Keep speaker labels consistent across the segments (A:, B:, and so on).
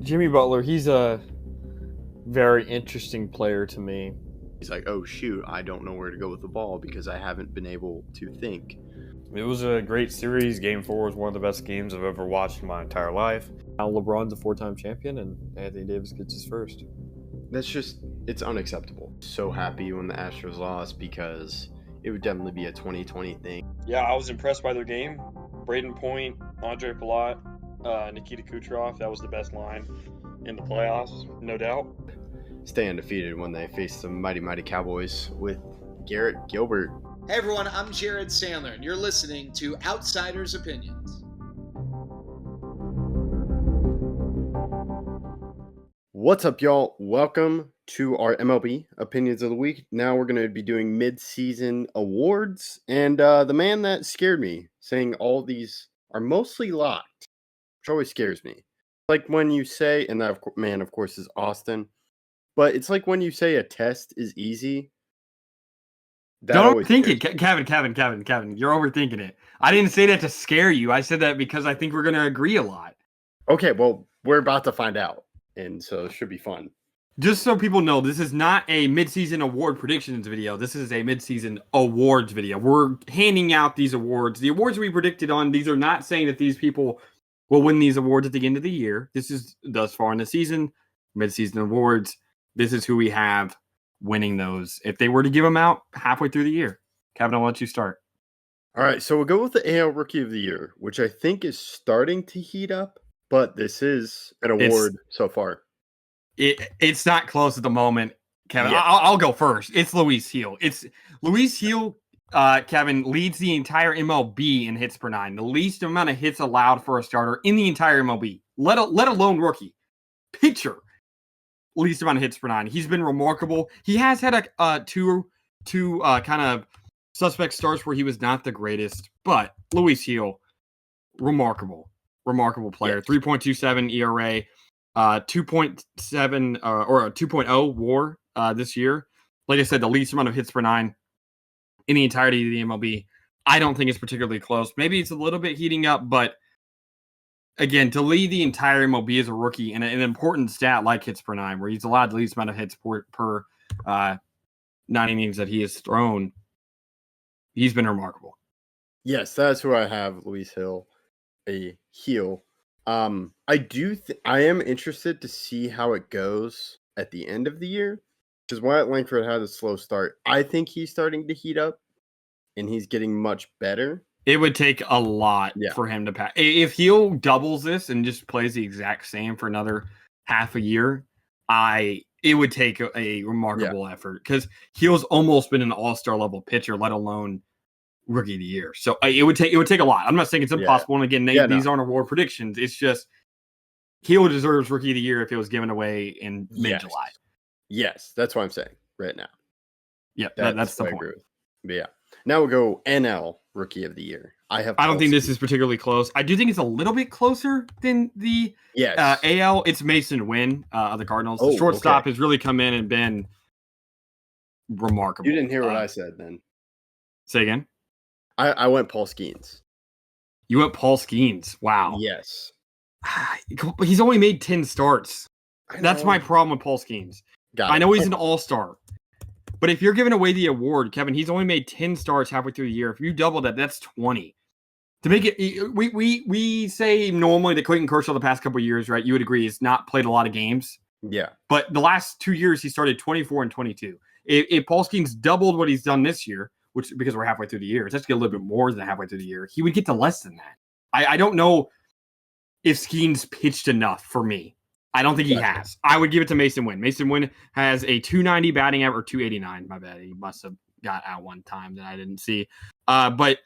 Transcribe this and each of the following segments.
A: Jimmy Butler, he's a very interesting player to me.
B: He's like, oh, shoot, I don't know where to go with the ball because I haven't been able to think.
A: It was a great series. Game 4 was one of the best games I've ever watched in my entire life. Now LeBron's a 4-time champion, and Anthony Davis gets his first.
B: It's unacceptable. So happy when the Astros lost because it would definitely be a 2020 thing.
C: Yeah, I was impressed by their game. Braden Point, Andre Palat, Nikita Kucherov, that was the best line in the playoffs, no doubt.
B: Stay undefeated when they face the mighty Cowboys with Garrett Gilbert.
D: Hey everyone, I'm Jared Sandler, and you're listening to Outsiders Opinions.
B: What's up, y'all? Welcome to our MLB Opinions of the Week. Now we're going to be doing Mid-Season Awards, and the man that scared me, saying all these are mostly locked, which always scares me. Like when you say, and that man, of course, is Austin, but it's like when you say a test is easy.
A: Don't overthink it, Kevin. You're overthinking it. I didn't say that to scare you. I said that because I think we're going to agree a lot.
B: Okay, well, we're about to find out, and so it should be fun.
A: Just so people know, this is not a mid-season award predictions video. This is a mid-season awards video. We're handing out these awards. The awards we predicted on, these are not saying that these people will win these awards at the end of the year. This is thus far in the season, mid-season awards. This is who we have winning those if they were to give them out halfway through the year. Kevin, I'll let you start.
B: All right, so we'll go with the AL Rookie of the Year, which I think is starting to heat up, but this is an award so far.
A: It's not close at the moment, Kevin.
B: Yeah.
A: I'll go first. It's Luis Gil. It's Luis Gil. Kevin leads the entire MLB in hits per nine, the least amount of hits allowed for a starter in the entire MLB, let alone rookie. Pitcher, least amount of hits per nine. He's been remarkable. He has had a two kind of suspect starts where he was not the greatest, but Luis Gil, remarkable player.
B: Yes.
A: 3.27 ERA, 2.7 or a 2.0 WAR this year. Like I said, the least amount of hits per nine in the entirety of the MLB. I don't think it's particularly close. Maybe it's a little bit heating up, but again, to lead the entire MLB as a rookie and an important stat like hits per nine, where he's allowed the least amount of hits per 9 innings that he has thrown, he's been remarkable.
B: Yes, that's who I have, Luis Gil, a heel. I am interested to see how it goes at the end of the year, because Wyatt Langford had a slow start. I think he's starting to heat up, and he's getting much better.
A: It would take a lot for him to pass. If Gil doubles this and just plays the exact same for another half a year, it would take a remarkable effort, because Gil's almost been an all-star level pitcher, let alone rookie of the year. So it would take a lot. I'm not saying it's impossible. And again, these aren't award predictions. It's just Gil deserves rookie of the year if it was given away in mid-July.
B: Yes, that's what I'm saying right now.
A: Yeah, that's the point.
B: But yeah. Now we'll go NL Rookie of the Year. I don't
A: think this is particularly close. I do think it's a little bit closer than the AL. It's Mason Wynn of the Cardinals. The shortstop has really come in and been remarkable.
B: You didn't hear what I said then.
A: Say again?
B: I went Paul Skeens.
A: You went Paul Skeens. Wow.
B: Yes.
A: He's only made 10 starts. That's my problem with Paul Skeens. I know he's an all-star. But if you're giving away the award, Kevin, he's only made 10 starts halfway through the year. If you double that, that's 20. To make it, we say normally that Clayton Kershaw the past couple of years, right? You would agree, has not played a lot of games.
B: Yeah.
A: But the last 2 years, he started 24 and 22. If Paul Skeens doubled what he's done this year, which because we're halfway through the year, it's actually a little bit more than halfway through the year, he would get to less than that. I don't know if Skeens pitched enough for me. I don't think he has. I would give it to Mason Wynn. Mason Wynn has a 290 batting average, or 289. My bad. He must have got out one time that I didn't see. But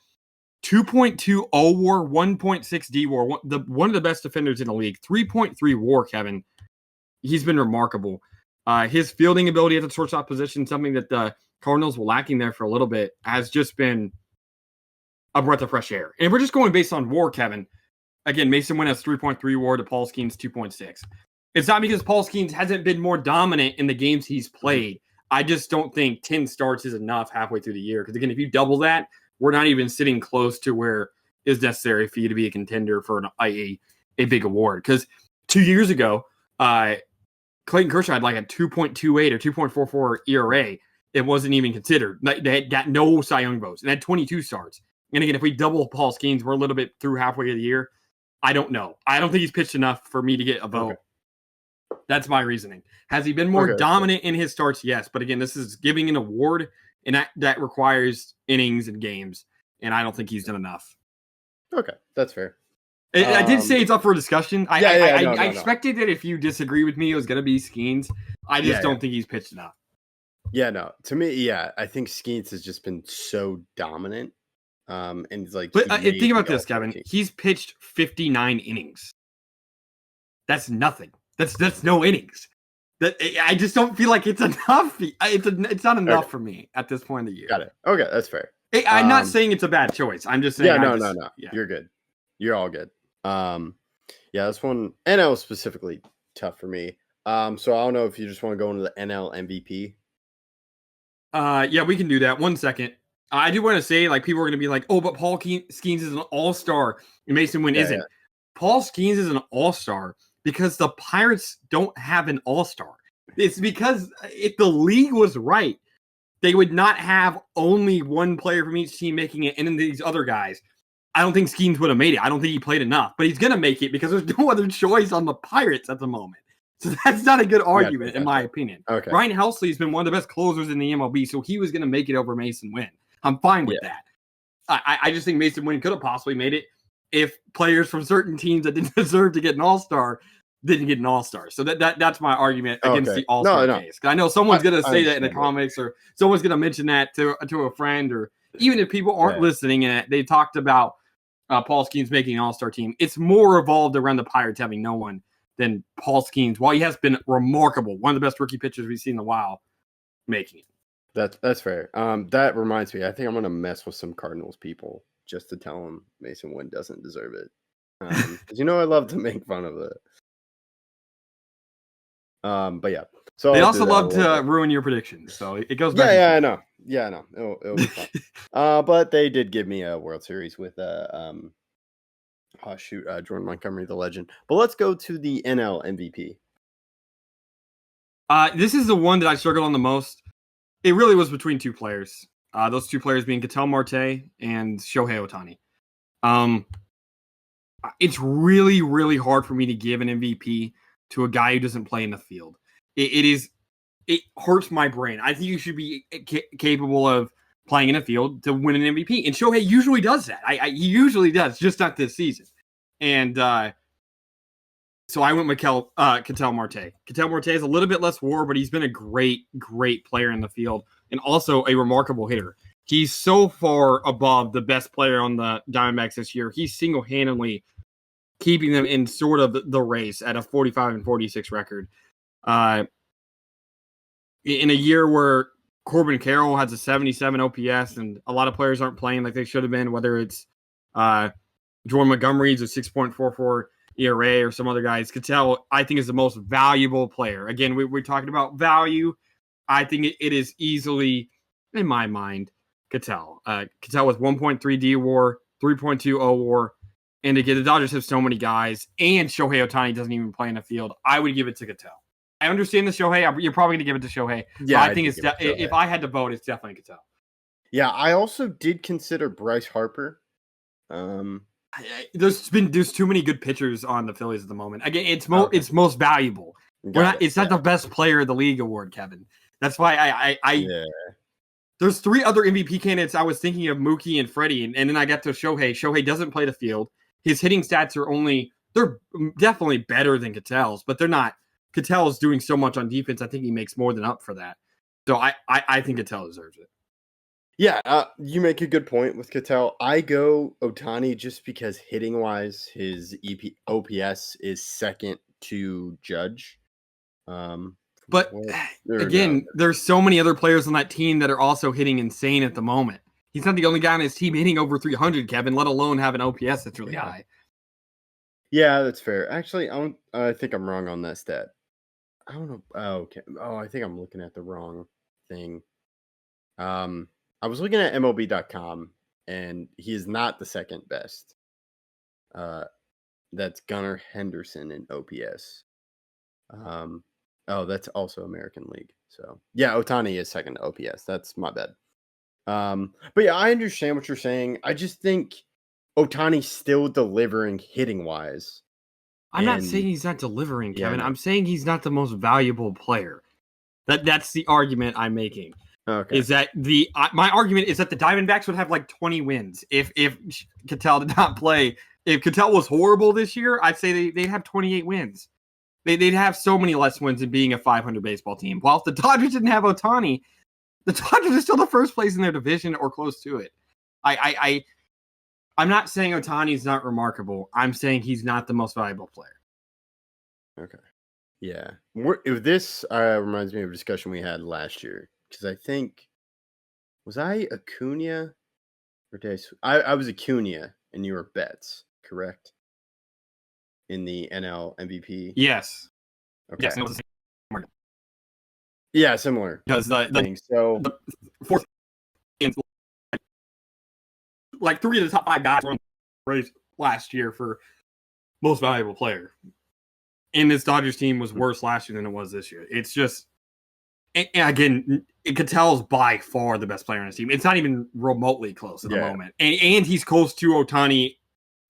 A: 2.2 WAR, 1.6 D WAR, one of the best defenders in the league. 3.3 WAR, Kevin. He's been remarkable. His fielding ability at the shortstop position, something that the Cardinals were lacking there for a little bit, has just been a breath of fresh air. And we're just going based on WAR, Kevin. Again, Mason Wynn has 3.3 WAR to Paul Skeens 2.6. It's not because Paul Skeens hasn't been more dominant in the games he's played. I just don't think 10 starts is enough halfway through the year. Because again, if you double that, we're not even sitting close to where is necessary for you to be a contender for a big award. Because 2 years ago, Clayton Kershaw had like a 2.28 or 2.44 ERA. It wasn't even considered. They had got no Cy Young votes and had 22 starts. And again, if we double Paul Skeens, we're a little bit through halfway of the year. I don't know. I don't think he's pitched enough for me to get a vote. Okay. That's my reasoning. Has he been more dominant in his starts? Yes. But again, this is giving an award, and that requires innings and games. And I don't think he's done enough.
B: Okay, that's fair.
A: I did say it's up for discussion. I
B: No.
A: expected that if you disagree with me, it was going to be Skeens. I just don't think he's pitched enough.
B: Yeah, no. To me, I think Skeens has just been so dominant. And it's like,
A: but think about this, Kevin. He's pitched 59 innings. That's nothing. That's no innings. That I just don't feel like it's enough. It's not enough for me at this point in the year.
B: Got it. Okay, that's fair.
A: I'm not saying it's a bad choice. I'm just saying.
B: No. Yeah. You're good. You're all good. This one NL is specifically tough for me. So I don't know if you just want to go into the NL MVP.
A: We can do that. 1 second. I do want to say, like, people are going to be like, "Oh, but Paul Skeens is an all-star and Mason Wynn isn't." Yeah. Paul Skeens is an all-star because the Pirates don't have an all-star. It's because if the league was right, they would not have only one player from each team making it, and then these other guys. I don't think Skeens would have made it. I don't think he played enough, but he's going to make it because there's no other choice on the Pirates at the moment. So that's not a good argument, in my opinion. Okay. Ryan Helsley's been one of the best closers in the MLB, so he was going to make it over Mason Wynn. I'm fine with that. I just think Mason Wynn could have possibly made it if players from certain teams that didn't deserve to get an all-star didn't get an all-star. So that's my argument against the all-star case. I know someone's going to say that in the comics, or someone's going to mention that to a friend, or even if people aren't listening and they talked about Paul Skeens making an all-star team. It's more revolved around the Pirates having no one than Paul Skeens. While he has been remarkable, one of the best rookie pitchers we've seen in a while, making it.
B: That's fair. That reminds me, I think I'm going to mess with some Cardinals people just to tell them Mason Wynn doesn't deserve it. Because I love to make fun of it. But yeah. So
A: they also love to ruin your predictions. So it goes back.
B: Yeah, I know. Yeah, I know. It'll be fun. But they did give me a World Series with Jordan Montgomery, the legend. But let's go to the NL MVP.
A: This is the one that I struggled on the most. It really was between two players. Those two players being Ketel Marte and Shohei Ohtani. It's really, really hard for me to give an MVP to a guy who doesn't play in the field. It hurts my brain. I think you should be capable of playing in a field to win an MVP. And Shohei usually does that. He usually does, just not this season. And so I went with Ketel Marte. Ketel Marte is a little bit less WAR, but he's been a great, great player in the field and also a remarkable hitter. He's so far above the best player on the Diamondbacks this year. He's single-handedly keeping them in sort of the race at a 45-46 record. In a year where Corbin Carroll has a 77 OPS and a lot of players aren't playing like they should have been, whether it's Jordan Montgomery's a 6.44 ERA or some other guys, Ketel, I think, is the most valuable player. Again, we're talking about value. I think it is easily, in my mind, Ketel. Ketel with 1.3 D WAR, 3.2 O WAR, and again, the Dodgers have so many guys, and Shohei Ohtani doesn't even play in the field. I would give it to Ketel. I understand the Shohei. You're probably going to give it to Shohei. Yeah, I think if I had to vote, it's definitely Ketel.
B: Yeah, I also did consider Bryce Harper.
A: There's too many good pitchers on the Phillies at the moment. Again, it's most valuable. It's not the best player of the league award, Kevin. That's why There's three other MVP candidates. I was thinking of Mookie and Freddie, and then I got to Shohei. Shohei doesn't play the field. His hitting stats they're definitely better than Ketel's, but they're not. Ketel is doing so much on defense. I think he makes more than up for that. So I think Ketel deserves it.
B: Yeah, you make a good point with Ketel. I go Ohtani just because hitting-wise, his OPS is second to Judge.
A: But again, there's so many other players on that team that are also hitting insane at the moment. He's not the only guy on his team hitting over 300, Kevin, let alone have an OPS that's really high.
B: Yeah, that's fair. Actually, I think I'm wrong on that stat. I don't know. Oh, okay. Oh, I think I'm looking at the wrong thing. I was looking at MLB.com, and he is not the second best. That's Gunnar Henderson in OPS. Oh, that's also American League. So yeah, Ohtani is second to OPS. That's my bad. But yeah, I understand what you're saying. I just think Ohtani's still delivering hitting wise.
A: I'm not
B: And
A: saying he's not delivering,
B: Yeah, I
A: Kevin.
B: know.
A: I'm saying he's not the most valuable player. That's the argument I'm making.
B: Okay.
A: Is that my argument is that the Diamondbacks would have like 20 wins if Cattell did not play. If Cattell was horrible this year, I'd say they'd have 28 wins. They'd have so many less wins than being a 500 baseball team. While if the Dodgers didn't have Ohtani, the Dodgers are still the first place in their division or close to it. I'm not saying Ohtani's not remarkable. I'm saying he's not the most valuable player.
B: Okay. Yeah. If this reminds me of a discussion we had last year, because I think, was I Acuna? Or did I was Acuna and you were Betts, correct? In the NL MVP?
A: Yes.
B: Okay.
A: Yes. It was the same
B: Yeah, similar
A: because
B: thing. So
A: the fourth, like 3 of the top 5 guys were on the race last year for most valuable player. And this Dodgers team was worse last year than it was this year. It's just, and again, Cattell's by far the best player on his team. It's not even remotely close at the moment. And he's close to Ohtani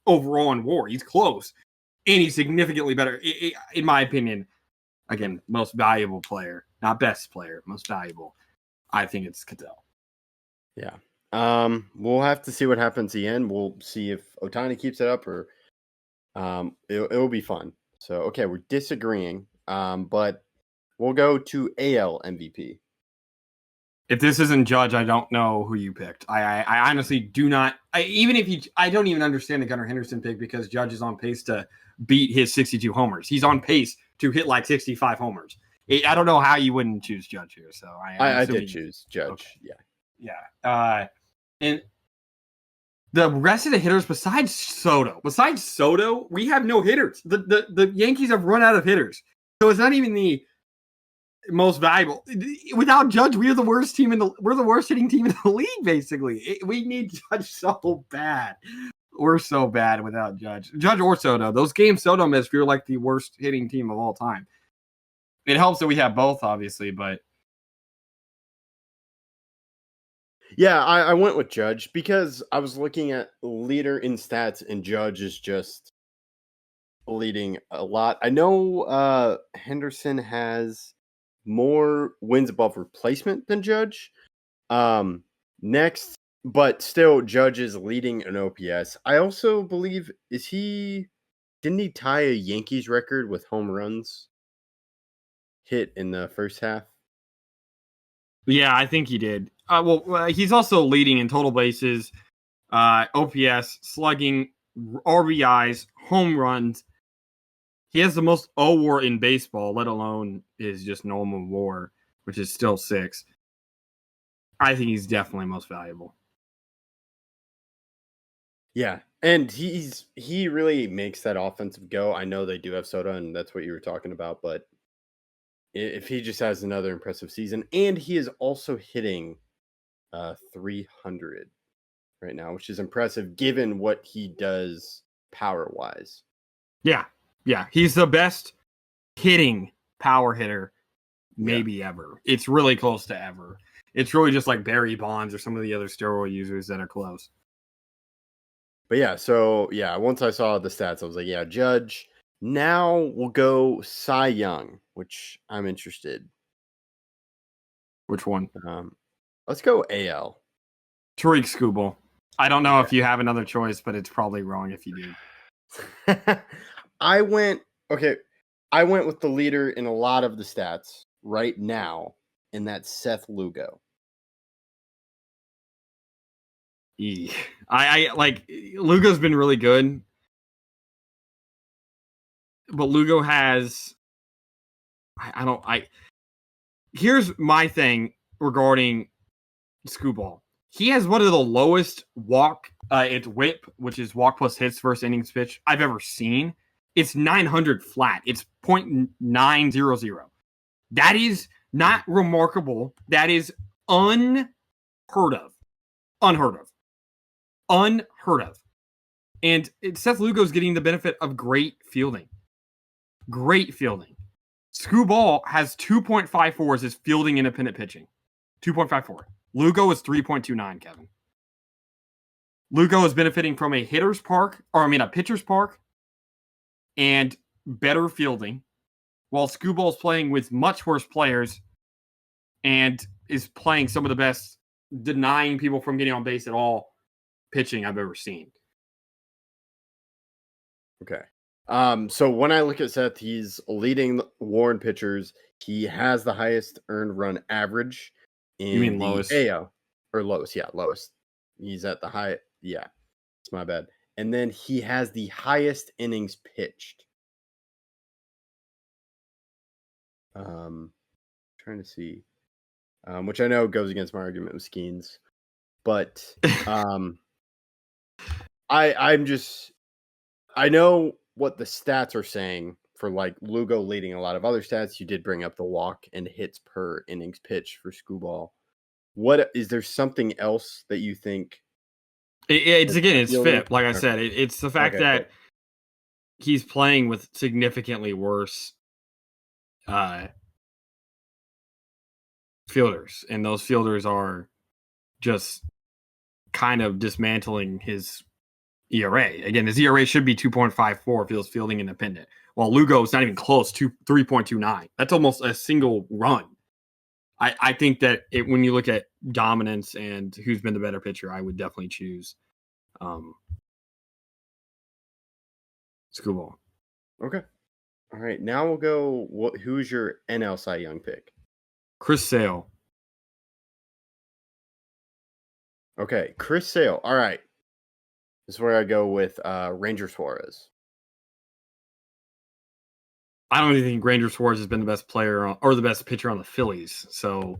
A: overall in WAR. He's close. And he's significantly better, in my opinion. Again, most valuable player, not best player, most valuable. I think it's Cattell.
B: Yeah. We'll have to see what happens at the end. We'll see if Ohtani keeps it up or it'll be fun. So okay, we're disagreeing. But we'll go to AL MVP.
A: If this isn't Judge, I don't know who you picked. I honestly do not. I don't even understand the Gunnar Henderson pick because Judge is on pace to beat his 62 homers. He's on pace to hit like 65 homers. I don't know how you wouldn't choose Judge here. So
B: I did choose Judge. Okay.
A: Yeah. And the rest of the hitters besides Soto, we have no hitters. The Yankees have run out of hitters. So it's not even the most valuable. Without Judge, we're the worst hitting team in the league, basically. We need Judge so bad. We're so bad without Judge or Soto. Those games Soto missed feel like the worst hitting team of all time. It helps that we have both, obviously, but
B: yeah, I went with Judge because I was looking at leader in stats, and Judge is just leading a lot. I know Henderson has more wins above replacement than Judge. Next, but still, Judge is leading an OPS. I also believe didn't he tie a Yankees record with home runs hit in the first half?
A: yeah, I think he did. He's also leading in total bases, OPS, slugging, RBIs, home runs. He has the most WAR in baseball, let alone his just normal WAR, which is still 6. I think he's definitely most valuable.
B: Yeah, and he really makes that offensive go. I know they do have Soto, and that's what you were talking about, but if he just has another impressive season, and he is also hitting 300 right now, which is impressive given what he does power-wise.
A: Yeah, he's the best hitting power hitter maybe ever. It's really close to ever. It's really just like Barry Bonds or some of the other steroid users that are close.
B: But yeah, so yeah, once I saw the stats, I was like, yeah, Judge. Now we'll go Cy Young, which I'm interested.
A: Which one?
B: Let's go AL.
A: Tariq Skubal. I don't know if you have another choice, but it's probably wrong if you do.
B: I went with the leader in a lot of the stats right now, and that's Seth Lugo.
A: I like Lugo's been really good, but Lugo has here's my thing regarding Skubal. He has one of the lowest walk it's whip, which is walk plus hits versus innings pitch I've ever seen. It's 900 flat. It's 0.900. That is not remarkable. That is unheard of. And Seth Lugo's getting the benefit of great fielding. Skubal has 2.54 as his fielding independent pitching. 2.54. Lugo is 3.29, Kevin. Lugo is benefiting from a pitcher's park and better fielding, while Skubal is playing with much worse players and is playing some of the best, denying people from getting on base at all pitching I've ever seen.
B: Okay. So when I look at Seth, he's leading WAR in pitchers. He has the highest earned run average in
A: You mean
B: the
A: lowest?
B: AL. Or lowest, yeah, lowest. He's at the high, yeah, it's my bad. And then he has the highest innings pitched. Trying to see, which I know goes against my argument with Skeens, but I know what the stats are saying for like Lugo leading a lot of other stats. You did bring up the walk and hits per innings pitched for Skubal. What is there something else that you think?
A: It's
B: fielding?
A: fit. Like I
B: Okay.
A: said, it's the fact
B: Okay,
A: that he's playing with significantly worse fielders, and those fielders are just kind of dismantling his ERA. Again, his ERA should be 2.54 if he was fielding independent, while Lugo is not even close to 3.29. That's almost a single run. I think that when you look at dominance and who's been the better pitcher, I would definitely choose Skubal.
B: Okay. All right. Now we'll go. Who's your NL Cy Young pick?
A: Chris Sale.
B: Okay, Chris Sale. All right. This is where I go with Ranger Suarez.
A: I don't even think Ranger Suarez has been the best player or the best pitcher on the Phillies. So,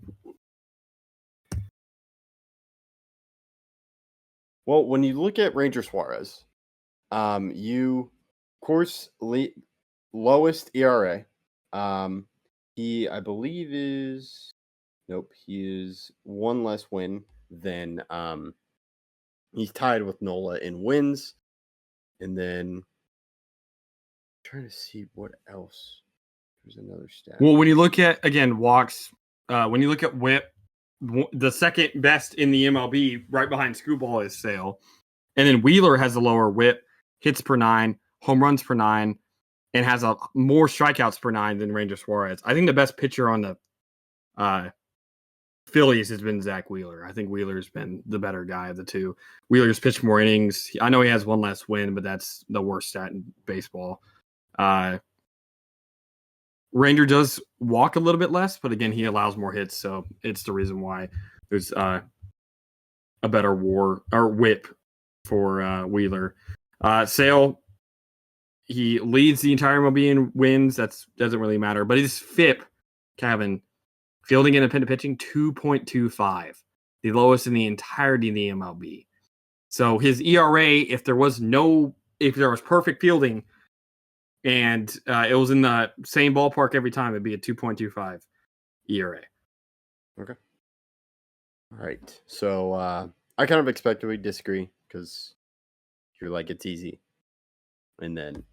B: well, when you look at Ranger Suarez, you, of course, lowest ERA. He, I believe, he is one less win than he's tied with Nola in wins. And then trying to see what else. There's another stat.
A: well, when you look at, again, walks, when you look at whip, the second best in the MLB right behind Skubal is Sale. And then Wheeler has a lower whip, hits per 9, home runs per 9, and has a more strikeouts per 9 than Ranger Suarez. I think the best pitcher on the Phillies has been Zach Wheeler. I think Wheeler's been the better guy of the two. Wheeler's pitched more innings. I know he has one less win, but that's the worst stat in baseball. Ranger does walk a little bit less, but again, he allows more hits, so it's the reason why there's a better WAR or whip for Wheeler. Sale, he leads the entire MLB in wins. That doesn't really matter, but his FIP, Kevin, fielding independent pitching, 2.25, the lowest in the entirety of the MLB. So his ERA, if there was perfect fielding and it was in the same ballpark every time, it'd be a 2.25 ERA.
B: Okay. All right. So I kind of expected we'd disagree because you're like, it's easy. And then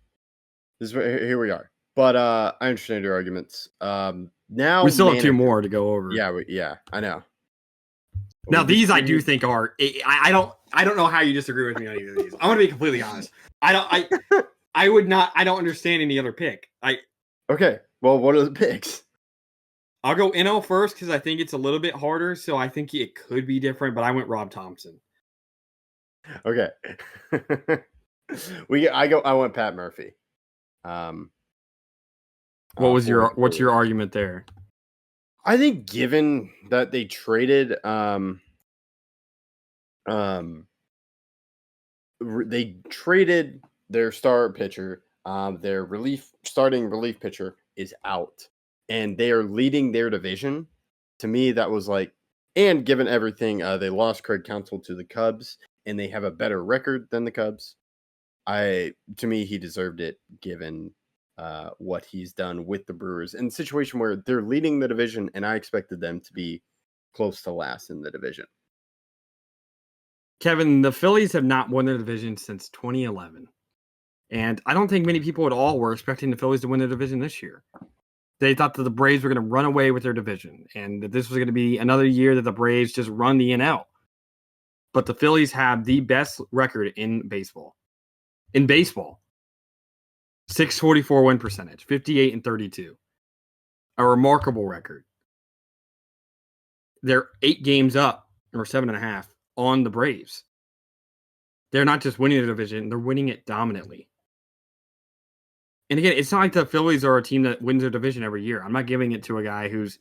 B: here we are. But I understand your arguments. Now
A: we still have two more to go over.
B: Yeah, I know.
A: Now these I do think are. I don't know how you disagree with me on either of these. I'm going to be completely honest. I would not. I don't understand any other pick.
B: Okay. Well, what are the picks?
A: I'll go NL first because I think it's a little bit harder. So I think it could be different. But I went Rob Thompson.
B: Okay. I went Pat Murphy.
A: What's your argument there?
B: I think given that they traded their star pitcher, their starting relief pitcher is out, and they are leading their division. To me, that was like, and given everything, they lost Craig Counsell to the Cubs, and they have a better record than the Cubs. To me, he deserved it given what he's done with the Brewers in a situation where they're leading the division, and I expected them to be close to last in the division.
A: Kevin, the Phillies have not won their division since 2011. And I don't think many people at all were expecting the Phillies to win the division this year. They thought that the Braves were going to run away with their division and that this was going to be another year that the Braves just run the NL. But the Phillies have the best record in baseball. 644 win percentage, 58-32. A remarkable record. They're 8 games up, or 7.5, on the Braves. They're not just winning the division, they're winning it dominantly. And again, it's not like the Phillies are a team that wins their division every year. I'm not giving it to a guy who's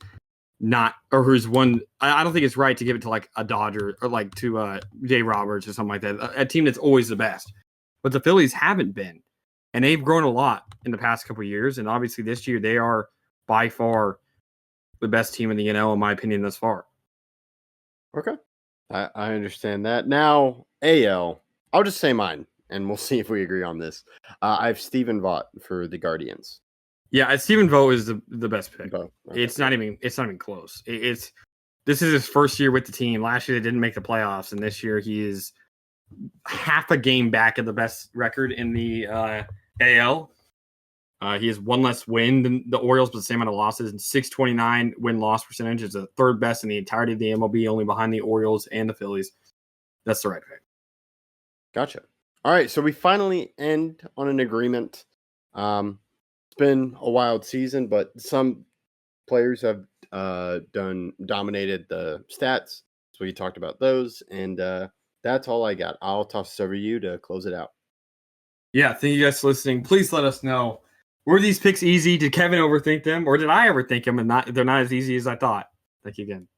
A: not, or who's won. I don't think it's right to give it to like a Dodger or like to Dave Roberts or something like that. A team that's always the best. But the Phillies haven't been. And they've grown a lot in the past couple of years. And obviously this year, they are by far the best team in the NL, in my opinion, thus far.
B: Okay. I understand that. Now, AL, I'll just say mine, and we'll see if we agree on this. I have Stephen Vaught for the Guardians.
A: Yeah, Stephen Vogt is the best pick.
B: Okay.
A: It's not even close. This is his first year with the team. Last year they didn't make the playoffs, and this year he is half a game back of the best record in the AL. He has one less win than the Orioles, but the same amount of losses. And 629 win-loss percentage is the third best in the entirety of the MLB, only behind the Orioles and the Phillies. That's the right pick.
B: Gotcha. All right, so we finally end on an agreement. It's been a wild season, but some players have dominated the stats. So we talked about those, and that's all I got. I'll toss this over to you to close it out.
A: Yeah, thank you guys for listening. Please let us know. Were these picks easy? Did Kevin overthink them? Or did I overthink them and they're not as easy as I thought? Thank you again.